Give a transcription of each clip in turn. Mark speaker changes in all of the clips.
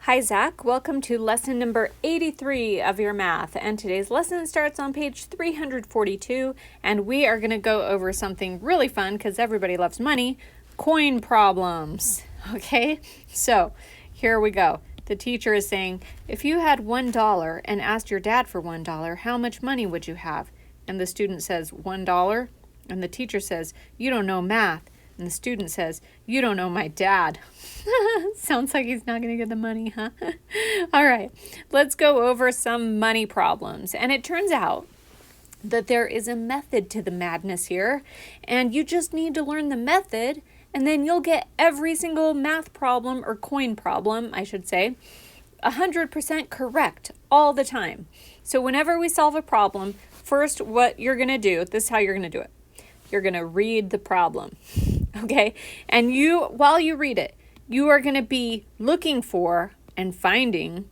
Speaker 1: Hi, Zach. Welcome to lesson number 83 of your math. And today's lesson starts on page 342. And we are going to go over something really fun because everybody loves money, coin problems. Okay, so here we go. The teacher is saying, if you had $1 and asked your dad for $1, how much money would you have? And the student says, $1. And the teacher says, you don't know math. And the student says, you don't know my dad. Sounds like he's not going to get the money, huh? All right, let's go over some money problems. And it turns out that there is a method to the madness here. And you just need to learn the method, and then you'll get every single math problem or coin problem, I should say, 100% correct all the time. So whenever we solve a problem, first what you're going to do, this is how you're going to do it. You're going to read the problem, okay? And while you read it, you are going to be looking for and finding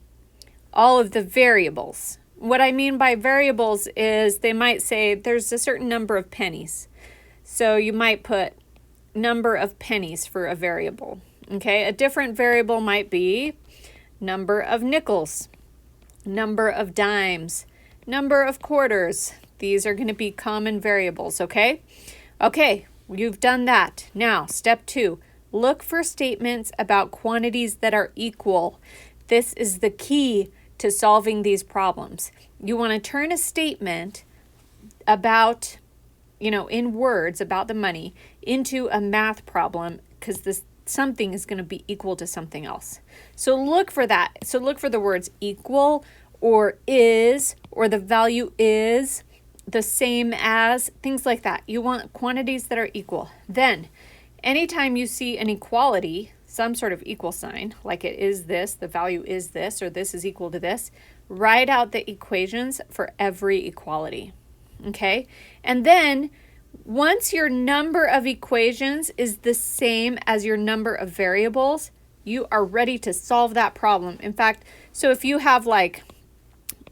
Speaker 1: all of the variables. What I mean by variables is they might say there's a certain number of pennies. So you might put number of pennies for a variable, okay? A different variable might be number of nickels, number of dimes, number of quarters. These are going to be common variables, okay? Okay, you've done that. Now, step 2, look for statements about quantities that are equal. This is the key to solving these problems. You want to turn a statement about, in words about the money into a math problem because this something is going to be equal to something else. So look for that. So look for the words equal or is or the value is the same as, things like that. You want quantities that are equal. Then, anytime you see an equality, some sort of equal sign, like it is this, the value is this, or this is equal to this, write out the equations for every equality, okay? And then, once your number of equations is the same as your number of variables, you are ready to solve that problem. In fact, so if you have like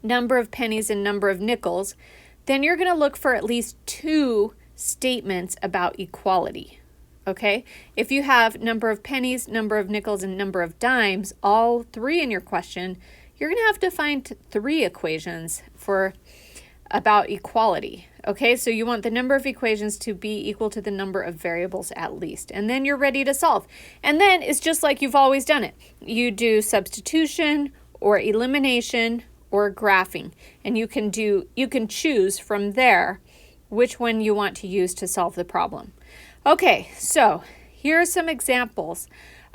Speaker 1: number of pennies and number of nickels, then you're going to look for at least 2 statements about equality, okay? If you have number of pennies, number of nickels, and number of dimes, all 3 in your question, you're going to have to find 3 equations about equality, okay? So you want the number of equations to be equal to the number of variables at least, and then you're ready to solve. And then it's just like you've always done it. You do substitution or elimination or graphing, and you can choose from there which one you want to use to solve the problem. Okay, so here are some examples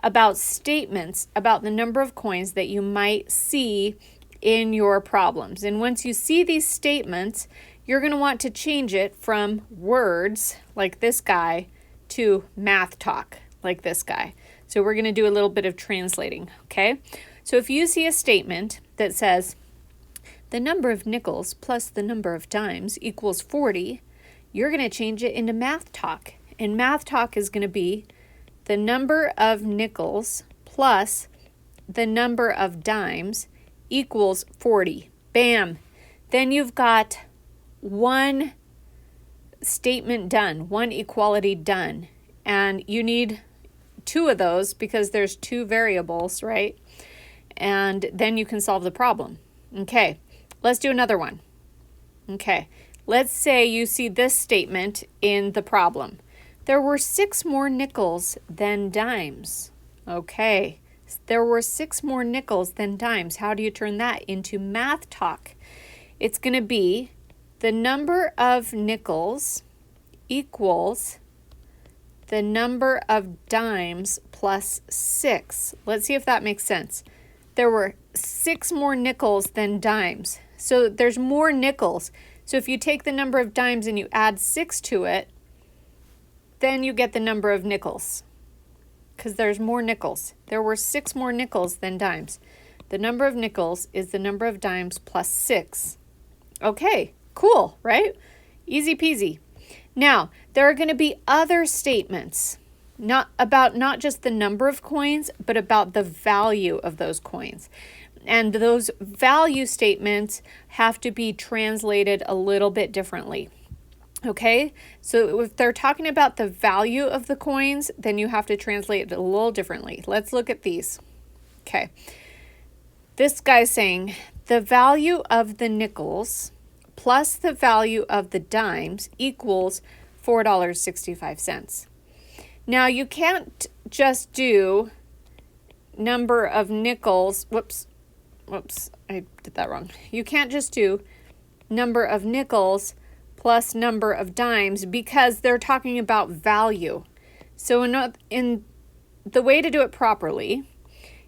Speaker 1: about statements about the number of coins that you might see in your problems. And once you see these statements, you're going to want to change it from words like this guy to math talk like this guy. So we're going to do a little bit of translating, okay? So if you see a statement that says the number of nickels plus the number of dimes equals 40, you're going to change it into math talk. And math talk is going to be the number of nickels plus the number of dimes equals 40. Bam. Then you've got one statement done, one equality done. And you need 2 of those because there's 2 variables, right? And then you can solve the problem. Okay. Let's do another one. Okay, let's say you see this statement in the problem. There were 6 more nickels than dimes. Okay, there were 6 more nickels than dimes. How do you turn that into math talk? It's going to be the number of nickels equals the number of dimes plus 6. Let's see if that makes sense. There were 6 more nickels than dimes. So there's more nickels. So if you take the number of dimes and you add 6 to it, then you get the number of nickels because there's more nickels. There were 6 more nickels than dimes. The number of nickels is the number of dimes plus 6. Okay, cool, right? Easy peasy. Now, there are going to be other statements, not just the number of coins, but about the value of those coins. And those value statements have to be translated a little bit differently. Okay, so if they're talking about the value of the coins, then you have to translate it a little differently. Let's look at these. Okay, this guy's saying the value of the nickels plus the value of the dimes equals $4.65. Now you can't just do number of nickels, whoops, I did that wrong. You can't just do number of nickels plus number of dimes because they're talking about value. So in the way to do it properly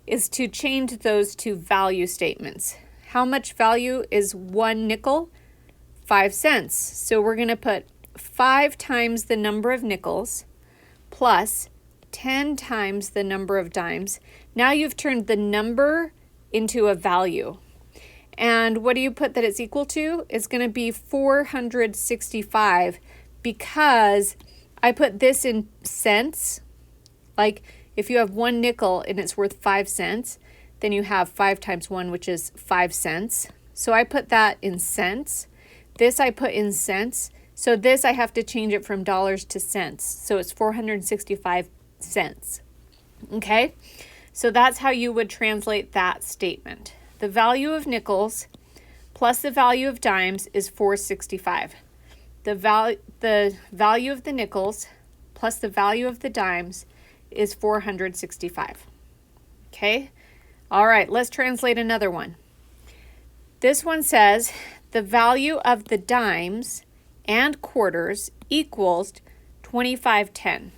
Speaker 1: is to change those to value statements. How much value is 1 nickel? 5 cents. So we're going to put 5 times the number of nickels plus 10 times the number of dimes. Now you've turned the number into a value. And what do you put that it's equal to? It's going to be 465 because I put this in cents. Like if you have 1 nickel and it's worth 5 cents, then you have 5 times 1, which is 5 cents. So I put that in cents. This I put in cents. So this I have to change it from dollars to cents. So it's 465 cents. Okay? So that's how you would translate that statement. The value of nickels plus the value of dimes is 465. The value of the nickels plus the value of the dimes is 465. Okay? All right, let's translate another one. This one says the value of the dimes and quarters equals 25.10.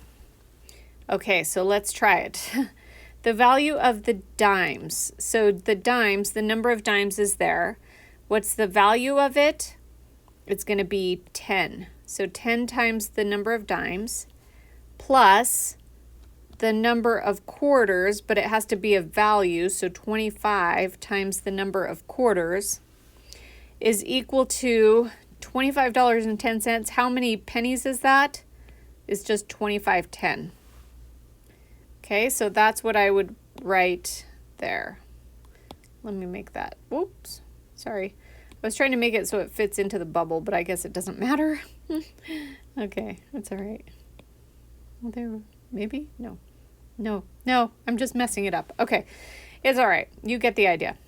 Speaker 1: Okay, so let's try it. The value of the dimes. So the dimes, the number of dimes is there. What's the value of it? It's going to be 10. So 10 times the number of dimes plus the number of quarters, but it has to be a value. So 25 times the number of quarters is equal to $25.10. How many pennies is that? It's just 25.10. Okay, so that's what I would write there. Let me make that. Whoops, sorry. I was trying to make it so it fits into the bubble, but I guess it doesn't matter. Okay, that's all right. Well, there, maybe? No, I'm just messing it up. Okay, it's all right. You get the idea.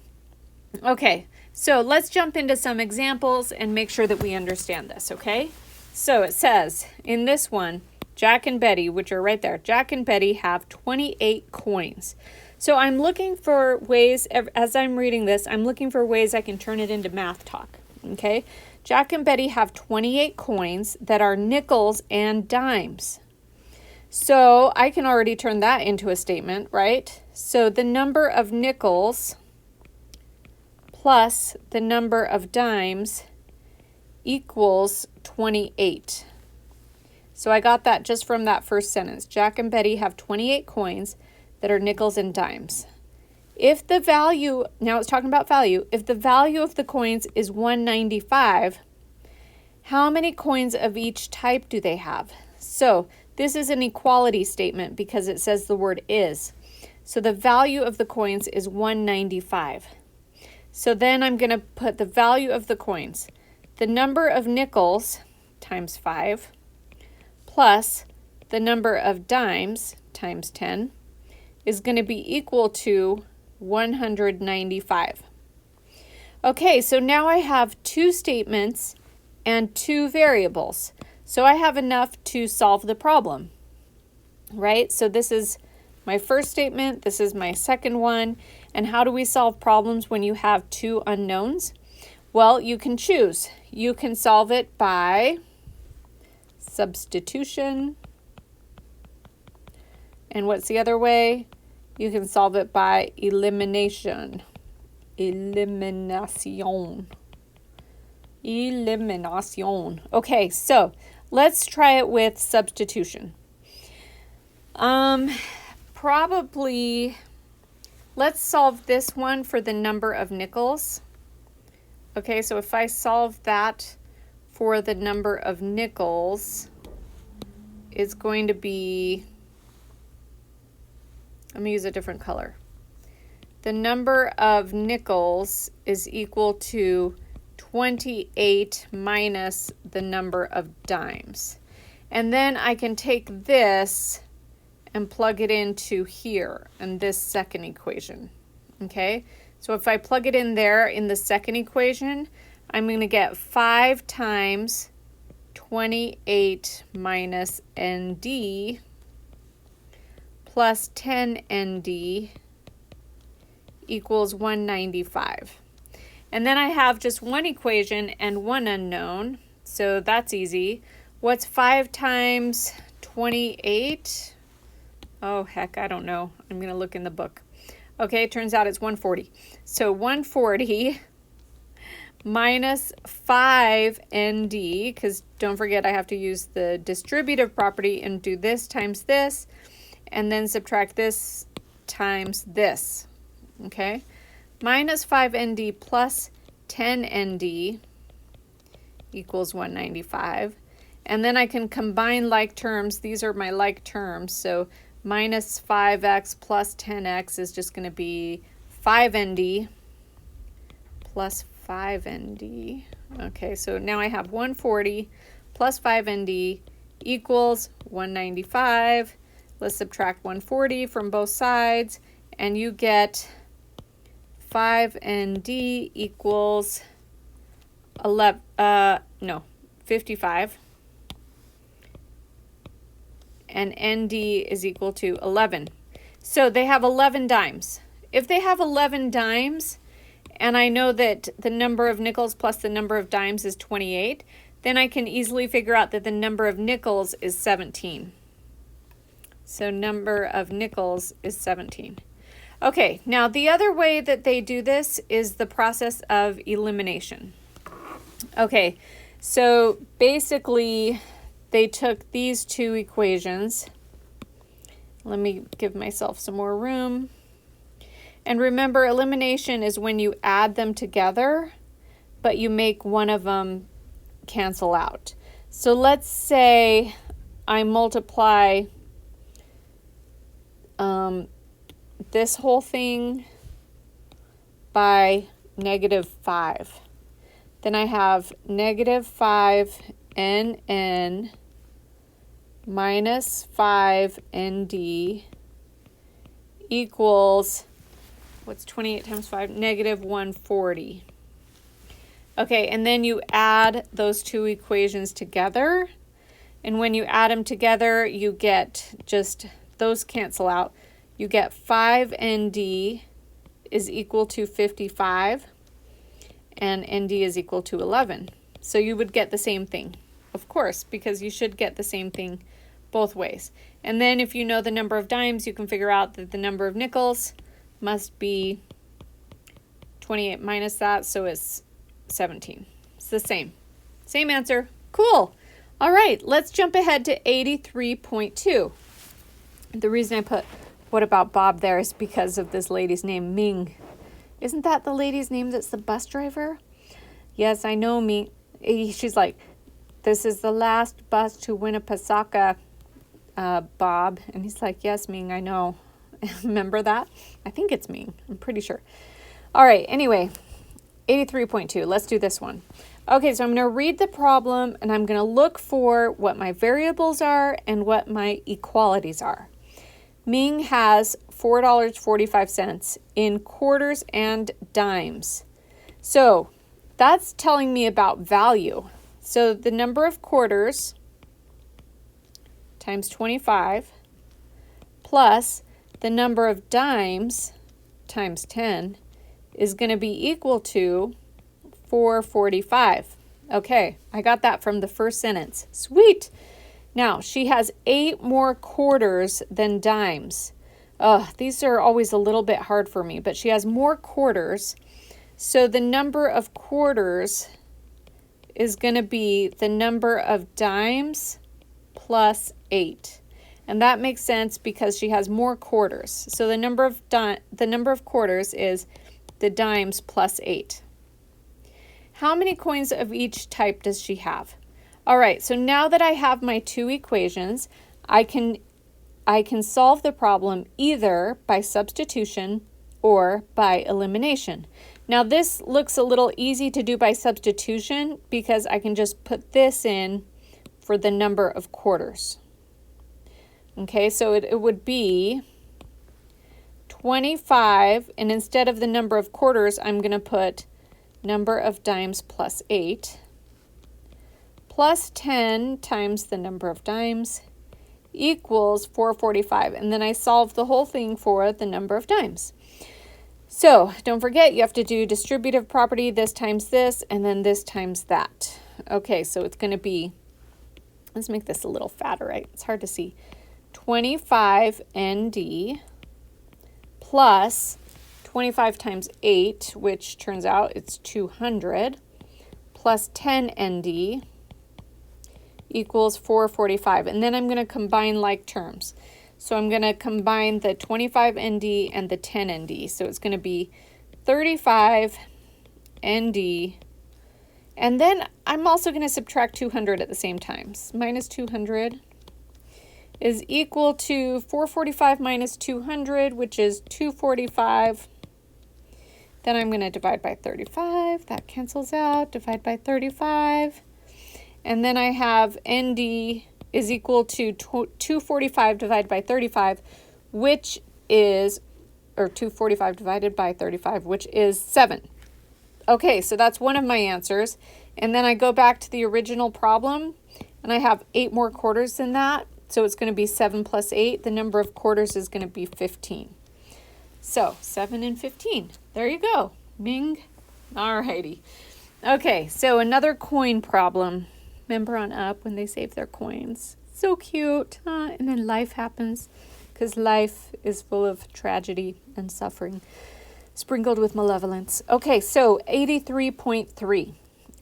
Speaker 1: Okay, so let's jump into some examples and make sure that we understand this, okay? So it says in this one, Jack and Betty, which are right there, Jack and Betty have 28 coins. So I'm looking for ways, as I'm reading this, I'm looking for ways I can turn it into math talk, okay? Jack and Betty have 28 coins that are nickels and dimes. So I can already turn that into a statement, right? So the number of nickels plus the number of dimes equals 28. So I got that just from that first sentence. Jack and Betty have 28 coins that are nickels and dimes. If the value, now it's talking about value, if the value of the coins is $1.95, how many coins of each type do they have? So this is an equality statement because it says the word is. So the value of the coins is $1.95. So then I'm going to put the value of the coins. The number of nickels times 5 plus the number of dimes times 10 is going to be equal to 195. Okay, so now I have 2 statements and 2 variables. So I have enough to solve the problem, right? So this is my first statement, this is my second one. And how do we solve problems when you have 2 unknowns? Well, you can choose. You can solve it by substitution. And what's the other way? You can solve it by elimination. Elimination. Okay, so let's try it with substitution. Probably, let's solve this one for the number of nickels. Okay, so if I solve that for the number of nickels, it's going to be, let me use a different color. The number of nickels is equal to 28 minus the number of dimes. And then I can take this and plug it into here in this second equation. Okay, so if I plug it in there in the second equation, I'm going to get 5 times 28 minus ND plus 10 ND equals 195. And then I have just one equation and one unknown, so that's easy. What's 5 times 28? Oh, heck, I don't know. I'm going to look in the book. Okay, it turns out it's 140. So 140 minus 5ND, because don't forget I have to use the distributive property and do this times this, and then subtract this times this. Okay, minus 5ND plus 10ND equals 195. And then I can combine like terms. These are my like terms. So minus 5x plus 10x is just going to be 5ND plus 5ND. Okay, so now I have 140 plus 5ND equals 195. Let's subtract 140 from both sides, and you get 5ND equals 55. And ND is equal to 11. So they have 11 dimes. If they have 11 dimes, and I know that the number of nickels plus the number of dimes is 28, then I can easily figure out that the number of nickels is 17. So number of nickels is 17. Okay, now the other way that they do this is the process of elimination. Okay, so basically they took these two equations. Let me give myself some more room. And remember, elimination is when you add them together, but you make one of them cancel out. So let's say I multiply this whole thing by -5. Then I have -5NN minus 5ND equals, what's 28 times 5? -140. Okay, and then you add those two equations together. And when you add them together, you get just, those cancel out. You get 5ND is equal to 55, and ND is equal to 11. So you would get the same thing, of course, because you should get the same thing both ways. And then if you know the number of dimes, you can figure out that the number of nickels must be 28 minus that, so it's 17. It's the same. Same answer. Cool. All right, let's jump ahead to 83.2. The reason I put "what about Bob" there is because of this lady's name, Ming. Isn't that the lady's name that's the bus driver? Yes, I know, Ming. She's like, "This is the last bus to Winnipesaukee, Bob." And he's like, "Yes, Ming, I know." Remember that? I think it's Ming. I'm pretty sure. All right, anyway, 83.2. Let's do this one. Okay, so I'm going to read the problem, and I'm going to look for what my variables are and what my equalities are. Ming has $4.45 in quarters and dimes. So that's telling me about value. So the number of quarters times 25 plus the number of dimes times 10 is going to be equal to 445. Okay, I got that from the first sentence. Sweet. Now, she has 8 more quarters than dimes. These are always a little bit hard for me, but she has more quarters. So the number of quarters is going to be the number of dimes plus 8. And that makes sense because she has more quarters. So the number of quarters is the dimes plus 8. How many coins of each type does she have? All right, so now that I have my two equations, I can solve the problem either by substitution or by elimination. Now this looks a little easy to do by substitution because I can just put this in for the number of quarters. Okay, so it would be 25, and instead of the number of quarters, I'm going to put number of dimes plus 8, plus 10 times the number of dimes equals 445. And then I solve the whole thing for the number of dimes. So don't forget, you have to do distributive property, this times this, and then this times that. Okay, so it's going to be, let's make this a little fatter, right? It's hard to see. 25 ND plus 25 times 8, which turns out it's 200, plus 10 ND equals 445. And then I'm going to combine like terms. So I'm going to combine the 25 ND and the 10 ND. So it's going to be 35 ND. And then I'm also going to subtract 200 at the same time. Minus 200 is equal to 445 minus 200, which is 245. Then I'm going to divide by 35. That cancels out. Divide by 35. And then I have ND is equal to 245 divided by 35, which is, or 245 divided by 35, which is 7. Okay, so that's one of my answers. And then I go back to the original problem, and I have 8 more quarters than that. So it's going to be 7 plus 8. The number of quarters is going to be 15. So 7 and 15. There you go. Bing. All righty. Okay, so another coin problem. Remember on Up when they save their coins? So cute. And then life happens, because life is full of tragedy and suffering, sprinkled with malevolence. Okay, so 83.3.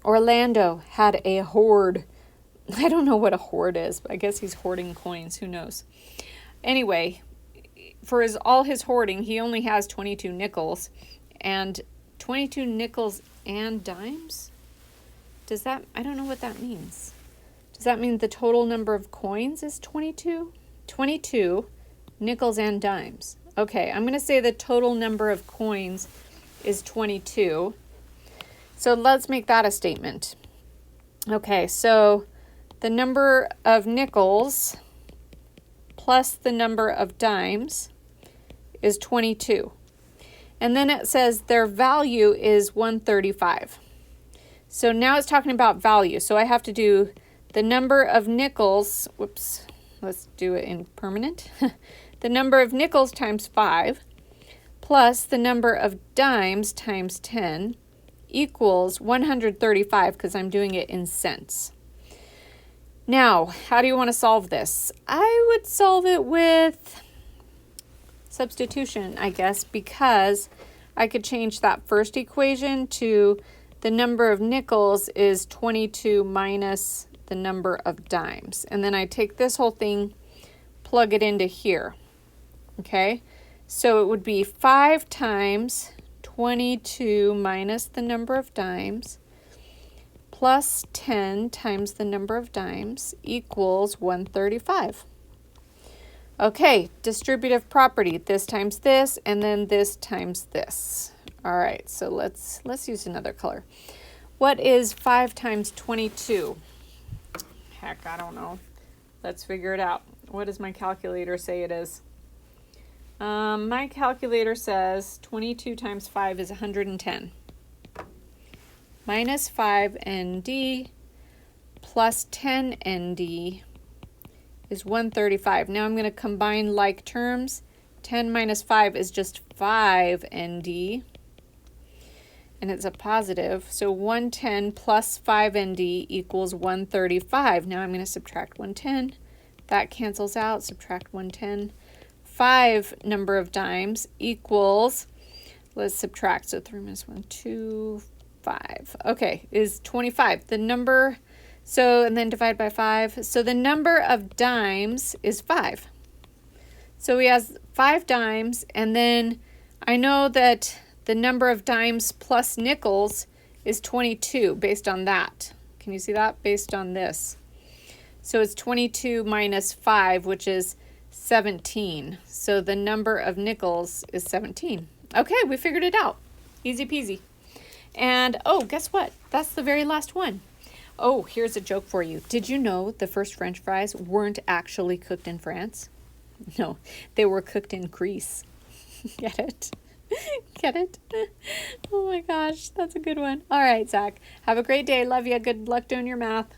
Speaker 1: Orlando had a hoard. I don't know what a hoard is, but I guess he's hoarding coins. Who knows? Anyway, for all his hoarding, he only has 22 nickels. And 22 nickels and dimes? Does that, I don't know what that means. Does that mean the total number of coins is 22? 22 nickels and dimes. Okay, I'm going to say the total number of coins is 22. So let's make that a statement. Okay, so the number of nickels plus the number of dimes is 22. And then it says their value is 135. So now it's talking about value. So I have to do the number of nickels, whoops, let's do it in permanent. The number of nickels times 5 plus the number of dimes times 10 equals 135, because I'm doing it in cents. Now, how do you want to solve this? I would solve it with substitution, I guess, because I could change that first equation to the number of nickels is 22 minus the number of dimes. And then I take this whole thing, plug it into here. Okay, so it would be 5 times 22 minus the number of dimes plus 10 times the number of dimes equals 135. Okay, distributive property, this times this, and then this times this. All right, so let's use another color. What is 5 times 22? Heck, I don't know. Let's figure it out. What does my calculator say it is? My calculator says 22 times 5 is 110. Minus 5 ND plus 10 ND is 135. Now I'm going to combine like terms. 10 minus 5 is just 5 ND. And it's a positive. So 110 plus 5 ND equals 135. Now I'm going to subtract 110. That cancels out. Subtract 110. 5 number of dimes equals, let's subtract. So 3 minus 1, 2, 5. Okay, is 25. The number, so, and then divide by 5. So the number of dimes is 5. So he has 5 dimes, and then I know that the number of dimes plus nickels is 22 based on that. Can you see that? Based on this. So it's 22 minus 5, which is 17. So the number of nickels is 17. Okay, we figured it out. Easy peasy. And, oh, guess what? That's the very last one. Oh, here's a joke for you. Did you know the first French fries weren't actually cooked in France? No, they were cooked in Greece. Get it? Get it? Oh my gosh, that's a good one. All right, Zach. Have a great day. Love you. Good luck doing your math.